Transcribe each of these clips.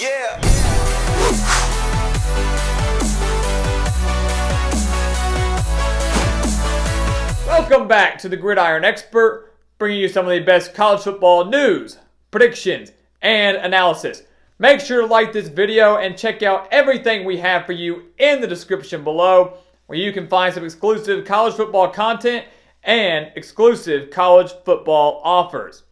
Yeah. Welcome back to the Gridiron Expert, bringing you some of the best college football news, predictions, and analysis. Make sure to like this video and check out everything we have for you in the description below, where you can find some exclusive college football content and exclusive college football offers.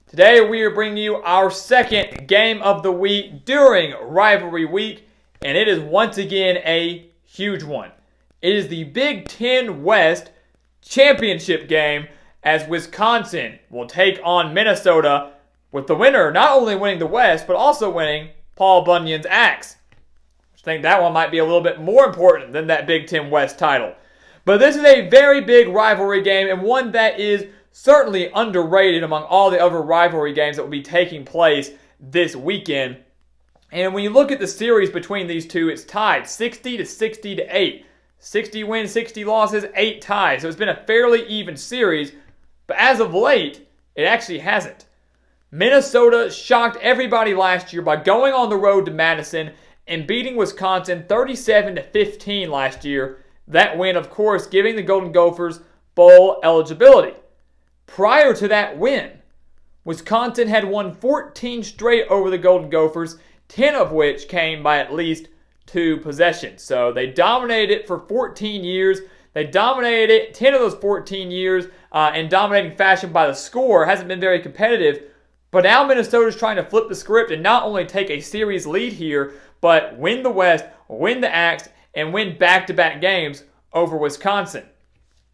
Today we are bringing you our second game of the week during Rivalry Week, and it is once again a huge one. It is the Big Ten West championship game as Wisconsin will take on Minnesota, with the winner not only winning the West but also winning Paul Bunyan's axe. I think that one might be a little bit more important than that Big Ten West title. But this is a very big rivalry game, and one that is certainly underrated among all the other rivalry games that will be taking place this weekend. And when you look at the series between these two, it's tied 60-8. 60 wins, 60 losses, 8 ties. So it's been a fairly even series, but as of late, it actually hasn't. Minnesota shocked everybody last year by going on the road to Madison and beating Wisconsin 37-15 last year. That win, of course, giving the Golden Gophers bowl eligibility. Prior to that win, Wisconsin had won 14 straight over the Golden Gophers, 10 of which came by at least 2 possessions. So they dominated it for 14 years. They dominated it 10 of those 14 years in dominating fashion by the score. It hasn't been very competitive. But now Minnesota's trying to flip the script and not only take a series lead here, but win the West, win the Axe, and win back-to-back games over Wisconsin.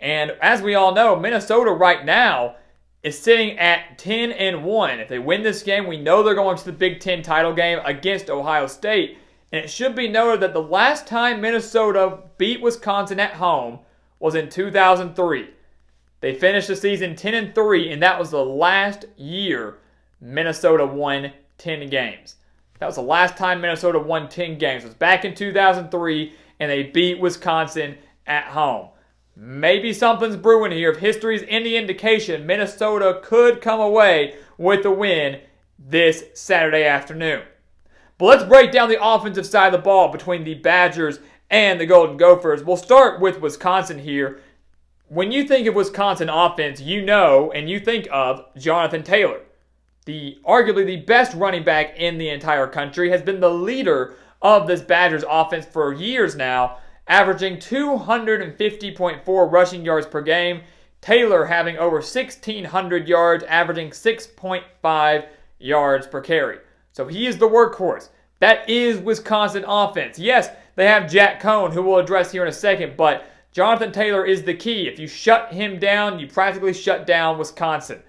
And as we all know, Minnesota right now is sitting at 10-1. If they win this game, we know they're going to the Big Ten title game against Ohio State. And it should be noted that the last time Minnesota beat Wisconsin at home was in 2003. They finished the season 10-3, and that was the last year Minnesota won 10 games. That was the last time Minnesota won 10 games. It was back in 2003, and they beat Wisconsin at home. Maybe something's brewing here. If history's any indication, Minnesota could come away with a win this Saturday afternoon. But let's break down the offensive side of the ball between the Badgers and the Golden Gophers. We'll start with Wisconsin here. When you think of Wisconsin offense, you know and you think of Jonathan Taylor. Arguably the best running back in the entire country, has been the leader of this Badgers offense for years now, averaging 250.4 rushing yards per game. Taylor having over 1,600 yards, averaging 6.5 yards per carry. So he is the workhorse. That is Wisconsin offense. Yes, they have Jack Cohn, who we'll address here in a second, but Jonathan Taylor is the key. If you shut him down, you practically shut down Wisconsin.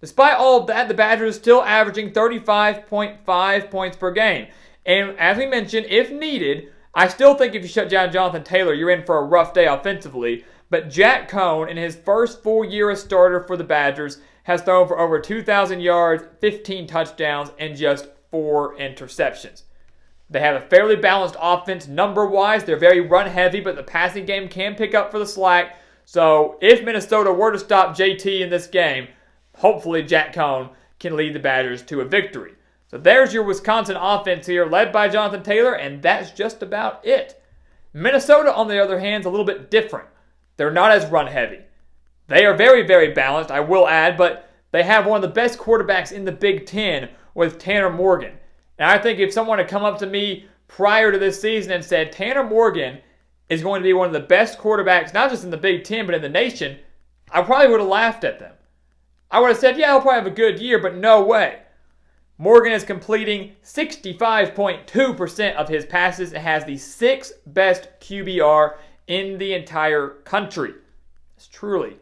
Despite all of that, the Badgers are still averaging 35.5 points per game. And as we mentioned, if needed, I still think if you shut down Jonathan Taylor, you're in for a rough day offensively. But Jack Cohn, in his first full year as starter for the Badgers, has thrown for over 2,000 yards, 15 touchdowns, and just 4 interceptions. They have a fairly balanced offense number-wise. They're very run-heavy, but the passing game can pick up for the slack. So if Minnesota were to stop JT in this game, hopefully Jack Cohn can lead the Badgers to a victory. So there's your Wisconsin offense here, led by Jonathan Taylor, and that's just about it. Minnesota, on the other hand, is a little bit different. They're not as run-heavy. They are very, very balanced, I will add, but they have one of the best quarterbacks in the Big Ten with Tanner Morgan. And I think if someone had come up to me prior to this season and said Tanner Morgan is going to be one of the best quarterbacks, not just in the Big Ten, but in the nation, I probably would have laughed at them. I would have said, yeah, he'll probably have a good year, but no way. Morgan is completing 65.2% of his passes and has the 6th best QBR in the entire country. It's truly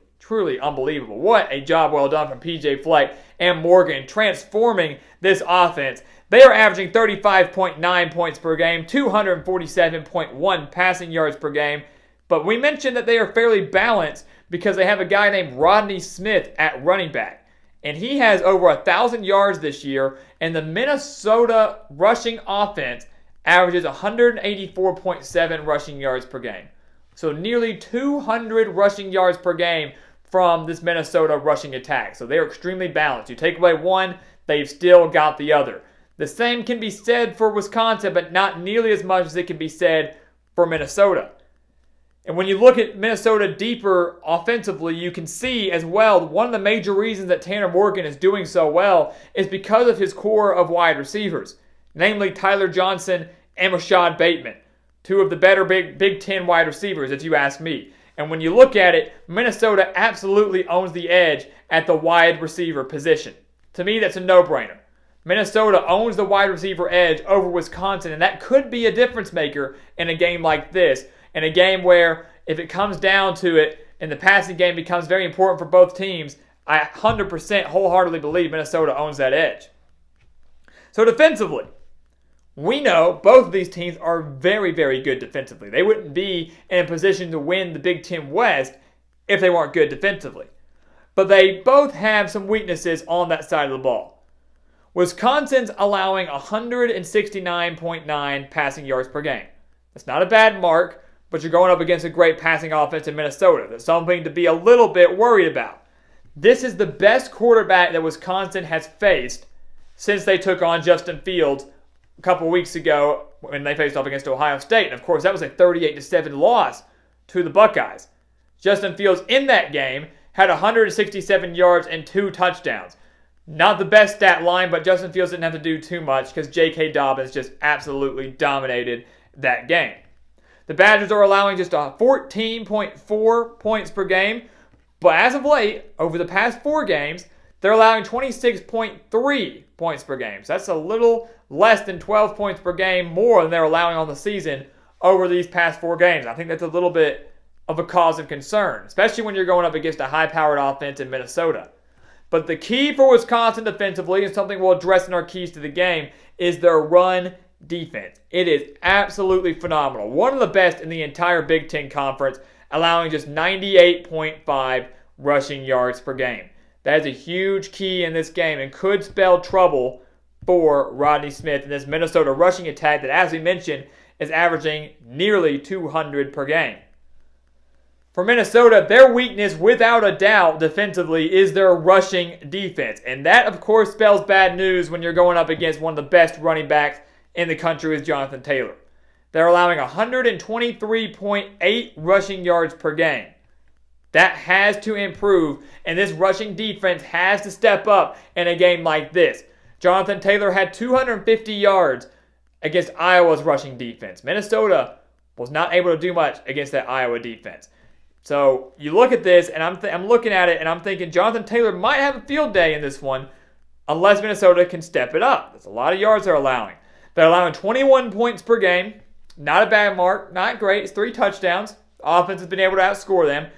unbelievable. What a job well done from PJ Fleck and Morgan transforming this offense. They are averaging 35.9 points per game, 247.1 passing yards per game. But we mentioned that they are fairly balanced because they have a guy named Rodney Smith at running back. And he has over 1,000 yards this year, and the Minnesota rushing offense averages 184.7 rushing yards per game. So nearly 200 rushing yards per game from this Minnesota rushing attack. So they're extremely balanced. You take away one, they've still got the other. The same can be said for Wisconsin, but not nearly as much as it can be said for Minnesota. And when you look at Minnesota deeper offensively, you can see as well one of the major reasons that Tanner Morgan is doing so well is because of his core of wide receivers, namely Tyler Johnson and Rashad Bateman, two of the better Big Ten wide receivers, if you ask me. And when you look at it, Minnesota absolutely owns the edge at the wide receiver position. To me, that's a no-brainer. Minnesota owns the wide receiver edge over Wisconsin, and that could be a difference maker in a game like this. In a game where, if it comes down to it, and the passing game becomes very important for both teams, I 100% wholeheartedly believe Minnesota owns that edge. So defensively, we know both of these teams are very, very good defensively. They wouldn't be in a position to win the Big Ten West if they weren't good defensively. But they both have some weaknesses on that side of the ball. Wisconsin's allowing 169.9 passing yards per game. That's not a bad mark, but you're going up against a great passing offense in Minnesota. That's something to be a little bit worried about. This is the best quarterback that Wisconsin has faced since they took on Justin Fields a couple weeks ago when they faced off against Ohio State. And of course, that was a 38-7 loss to the Buckeyes. Justin Fields in that game had 167 yards and 2 touchdowns. Not the best stat line, but Justin Fields didn't have to do too much because J.K. Dobbins just absolutely dominated that game. The Badgers are allowing just 14.4 points per game, but as of late, over the past 4 games, they're allowing 26.3 points per game. So that's a little less than 12 points per game more than they're allowing on the season over these past 4 games. I think that's a little bit of a cause of concern, especially when you're going up against a high-powered offense in Minnesota. But the key for Wisconsin defensively, and something we'll address in our keys to the game, is their run defense. It is absolutely phenomenal. One of the best in the entire Big Ten Conference, allowing just 98.5 rushing yards per game. That is a huge key in this game and could spell trouble for Rodney Smith in this Minnesota rushing attack that, as we mentioned, is averaging nearly 200 per game. For Minnesota, their weakness, without a doubt, defensively, is their rushing defense. And that, of course, spells bad news when you're going up against one of the best running backs in the country with Jonathan Taylor. They're allowing 123.8 rushing yards per game. That has to improve, and this rushing defense has to step up in a game like this. Jonathan Taylor had 250 yards against Iowa's rushing defense. Minnesota was not able to do much against that Iowa defense. So you look at this, and I'm looking at it, and I'm thinking Jonathan Taylor might have a field day in this one unless Minnesota can step it up. That's a lot of yards they're allowing. They're allowing 21 points per game. Not a bad mark. Not great. It's 3 touchdowns. The offense has been able to outscore them.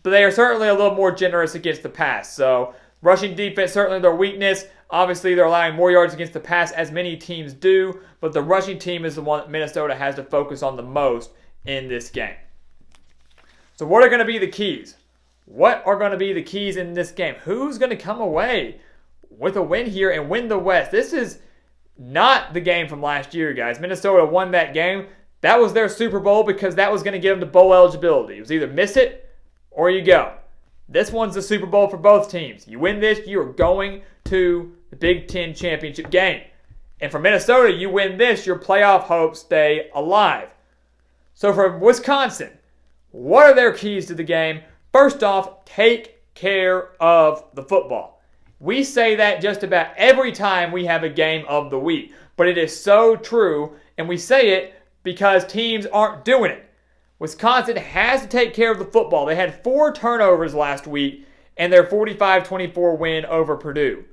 But they are certainly a little more generous against the pass. So rushing defense, certainly their weakness. Obviously, they're allowing more yards against the pass, as many teams do. But the rushing team is the one that Minnesota has to focus on the most in this game. So what are going to be the keys? What are going to be the keys in this game? Who's going to come away with a win here and win the West? This is not the game from last year, guys. Minnesota won that game. That was their Super Bowl because that was going to give them the bowl eligibility. It was either miss it or you go. This one's the Super Bowl for both teams. You win this, you are going to the Big Ten championship game. And for Minnesota, you win this, your playoff hopes stay alive. So for Wisconsin, what are their keys to the game? First off, take care of the football. We say that just about every time we have a game of the week. But it is so true, and we say it because teams aren't doing it. Wisconsin has to take care of the football. They had 4 turnovers last week in their 45-24 win over Purdue.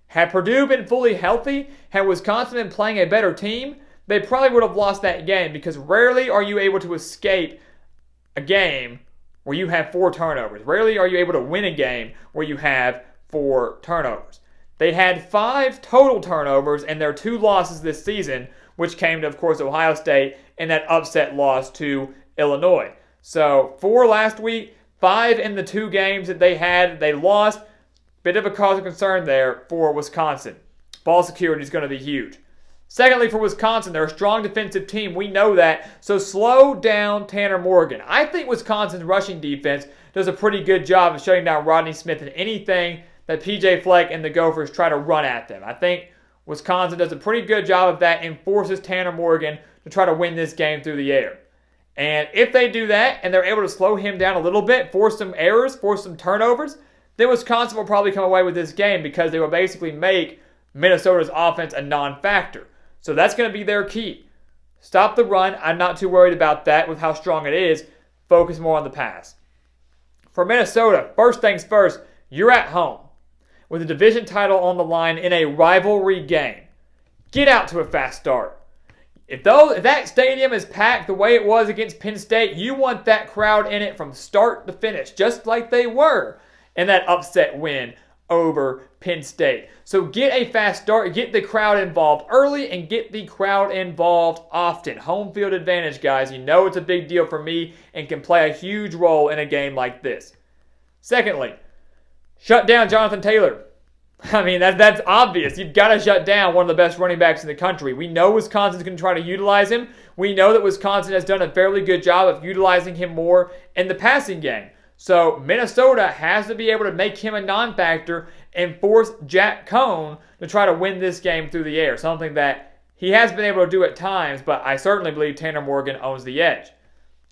Had Purdue been fully healthy, had Wisconsin been playing a better team, they probably would have lost that game because rarely are you able to escape a game where you have 4 turnovers. Rarely are you able to win a game where you have 4 turnovers. They had 5 total turnovers in their 2 losses this season, which came to, of course, Ohio State and that upset loss to Illinois. So 4 last week, 5 in the 2 games that they lost. Bit of a cause of concern there for Wisconsin. Ball security is going to be huge. Secondly, for Wisconsin, they're a strong defensive team. We know that. So slow down Tanner Morgan. I think Wisconsin's rushing defense does a pretty good job of shutting down Rodney Smith and anything that PJ Fleck and the Gophers try to run at them. I think Wisconsin does a pretty good job of that and forces Tanner Morgan to try to win this game through the air. And if they do that and they're able to slow him down a little bit, force some errors, force some turnovers, then Wisconsin will probably come away with this game because they will basically make Minnesota's offense a non-factor. So that's going to be their key. Stop the run. I'm not too worried about that with how strong it is. Focus more on the pass. For Minnesota, first things first, you're at home with a division title on the line in a rivalry game. Get out to a fast start. If that stadium is packed the way it was against Penn State, you want that crowd in it from start to finish, just like they were in that upset win over Penn State. So get a fast start, get the crowd involved early, and get the crowd involved often. Home field advantage, guys. You know it's a big deal for me and can play a huge role in a game like this. Secondly, shut down Jonathan Taylor. I mean, that's obvious. You've got to shut down one of the best running backs in the country. We know Wisconsin's going to try to utilize him. We know that Wisconsin has done a fairly good job of utilizing him more in the passing game. So Minnesota has to be able to make him a non-factor and force Jack Cohn to try to win this game through the air, something that he has been able to do at times, but I certainly believe Tanner Morgan owns the edge.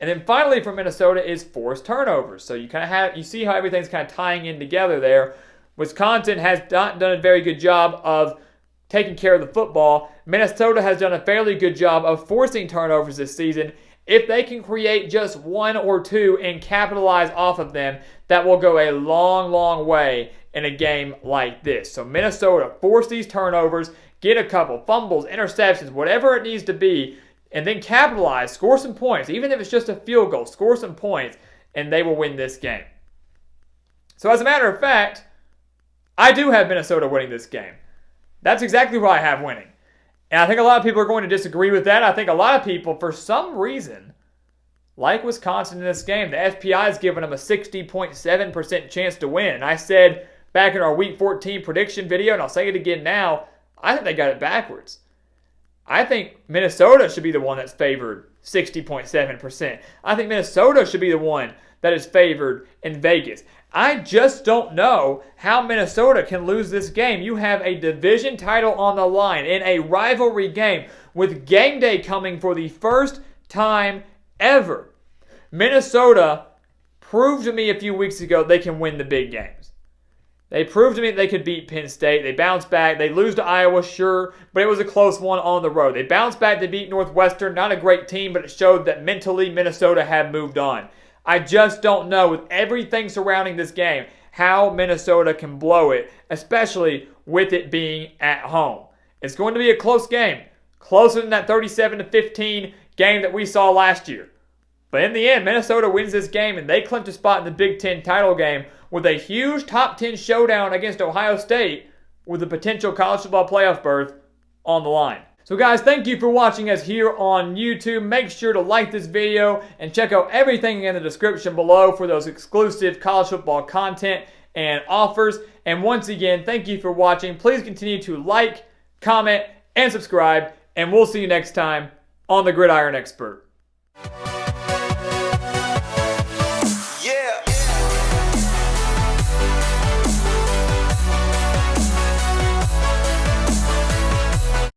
And then finally for Minnesota is forced turnovers. So you see how everything's kind of tying in together there. Wisconsin has not done a very good job of taking care of the football. Minnesota has done a fairly good job of forcing turnovers this season. If they can create just one or two and capitalize off of them, that will go a long, long way in a game like this. So Minnesota, force these turnovers, get a couple fumbles, interceptions, whatever it needs to be, and then capitalize, score some points. Even if it's just a field goal, score some points, and they will win this game. So as a matter of fact, I do have Minnesota winning this game. That's exactly who I have winning. And I think a lot of people are going to disagree with that. I think a lot of people, for some reason, like Wisconsin in this game. The FPI has given them a 60.7% chance to win. And I said back in our Week 14 prediction video, and I'll say it again now, I think they got it backwards. I think Minnesota should be the one that's favored 60.7%. I think Minnesota should be the one that is favored in Vegas. I just don't know how Minnesota can lose this game. You have a division title on the line in a rivalry game with game day coming for the first time ever. Minnesota proved to me a few weeks ago they can win the big games. They proved to me they could beat Penn State. They bounced back. They lose to Iowa, sure, but it was a close one on the road. They bounced back. They beat Northwestern. Not a great team, but it showed that mentally Minnesota had moved on. I just don't know, with everything surrounding this game, how Minnesota can blow it, especially with it being at home. It's going to be a close game, closer than that 37-15 game that we saw last year. But in the end, Minnesota wins this game, and they clinch a spot in the Big Ten title game with a huge top 10 showdown against Ohio State with a potential college football playoff berth on the line. So guys, thank you for watching us here on YouTube. Make sure to like this video and check out everything in the description below for those exclusive college football content and offers. And once again, thank you for watching. Please continue to like, comment, and subscribe. And we'll see you next time on The Gridiron Expert.